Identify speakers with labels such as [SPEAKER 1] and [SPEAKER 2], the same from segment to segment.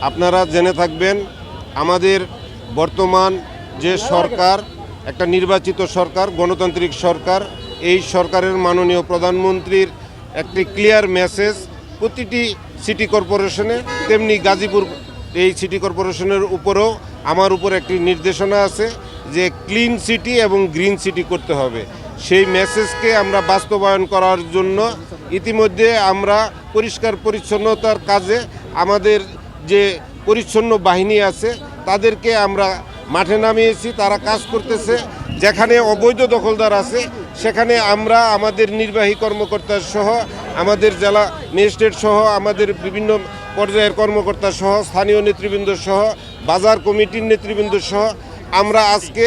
[SPEAKER 1] আপনারা জেনে থাকবেন আমাদের বর্তমান যে সরকার একটা নির্বাচিত সরকার, গণতান্ত্রিক সরকার, এই সরকারের মাননীয় প্রধানমন্ত্রীর একটি ক্লিয়ার মেসেজ প্রতিটি সিটি কর্পোরেশনে, তেমনি গাজীপুর এই সিটি কর্পোরেশনের উপরেও আমার উপর একটি নির্দেশনা আছে যে ক্লিন সিটি এবং গ্রিন সিটি করতে হবে। সেই মেসেজকে আমরা বাস্তবায়ন করার জন্য ইতিমধ্যে আমরা পরিষ্কার পরিচ্ছন্নতার কাজে আমাদের যে পরিচ্ছন্ন বাহিনী আছে তাদেরকে আমরা মাঠে নামিয়েছি, তারা কাজ করতেছে। যেখানে অবৈধ দখলদার আছে সেখানে আমরা আমাদের নির্বাহী কর্মকর্তা সহ, আমাদের জেলা ম্যাজিস্ট্রেট সহ, আমাদের বিভিন্ন পর্যায়ের কর্মকর্তা সহ, স্থানীয় নেতৃবৃন্দ সহ, বাজার কমিটির নেতৃবৃন্দ সহ আমরা আজকে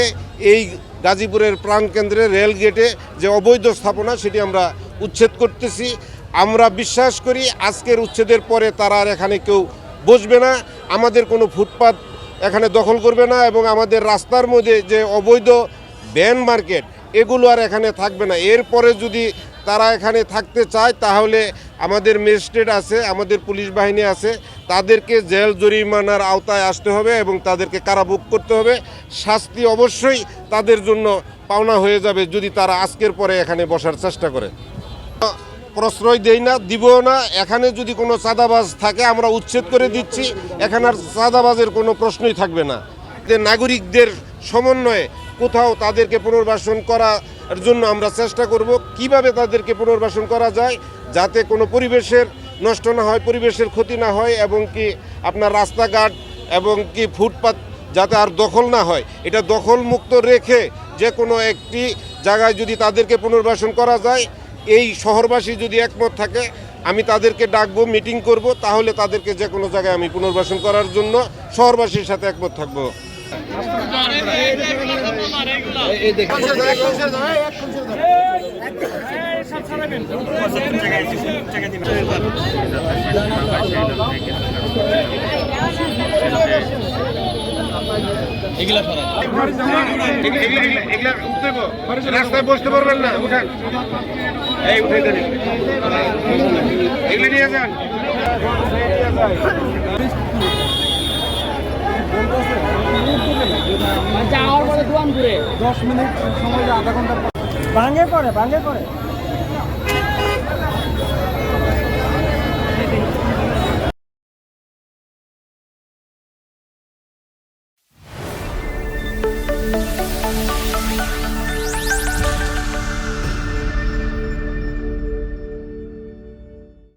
[SPEAKER 1] এই গাজীপুরের প্রাণকেন্দ্রে রেল গেটে যে অবৈধ স্থাপনা সেটি আমরা উচ্ছেদ করতেছি। আমরা বিশ্বাস করি আজকের উচ্ছেদের পরে তারা আর এখানে কেউ বসবে না, আমাদের কোনো ফুটপাত এখানে দখল করবে না, এবং আমাদের রাস্তার মধ্যে যে অবৈধ ভ্যান মার্কেট এগুলো আর এখানে থাকবে না। এরপরে যদি তারা এখানে থাকতে চায় তাহলে আমাদের ম্যাজিস্ট্রেট আছে, আমাদের পুলিশ বাহিনী আছে, তাদেরকে জেল জরিমানার আওতায় আসতে হবে এবং তাদেরকে কারাভোগ করতে হবে। শাস্তি অবশ্যই তাদের জন্য পাওনা হয়ে যাবে যদি তারা আজকের পরে এখানে বসার চেষ্টা করে। প্রশ্রয় দেই না, দিবও না। এখানে যদি কোনো চাঁদাবাজ থাকে আমরা উচ্ছেদ করে দিচ্ছি, এখানে আর চাঁদাবাজের কোনো প্রশ্নই থাকবে না। যে নাগরিকদের সমন্বয়ে কোথাও তাদেরকে পুনর্বাসন করার জন্য আমরা চেষ্টা করব কিভাবে তাদেরকে পুনর্বাসন করা যায় যাতে কোনো পরিবেশের নষ্ট না হয়, পরিবেশের ক্ষতি না হয়, এবং কি আপনার রাস্তাঘাট এবং কি ফুটপাত যাতে আর দখল না হয়, এটা দখলমুক্ত রেখে যে কোনো একটি জায়গায় যদি তাদেরকে পুনর্বাসন করা যায়, এই শহরবাসী যদি একমত থাকে আমি তাদেরকে ডাকবো, মিটিং করব, তাহলে তাদেরকে যে কোনো জায়গায় আমি পুনর্বাসন করার জন্য শহরবাসীর সাথে একমত থাকবো। রাস্তায় বসতে পারবেন না, উঠান, এই উঠে দেন, এগুলো নিয়ে যান।
[SPEAKER 2] যাওয়ার পরে দোয়ান ঘুরে 10 মিনিট সময়, আধা ঘন্টা ভাঙে করে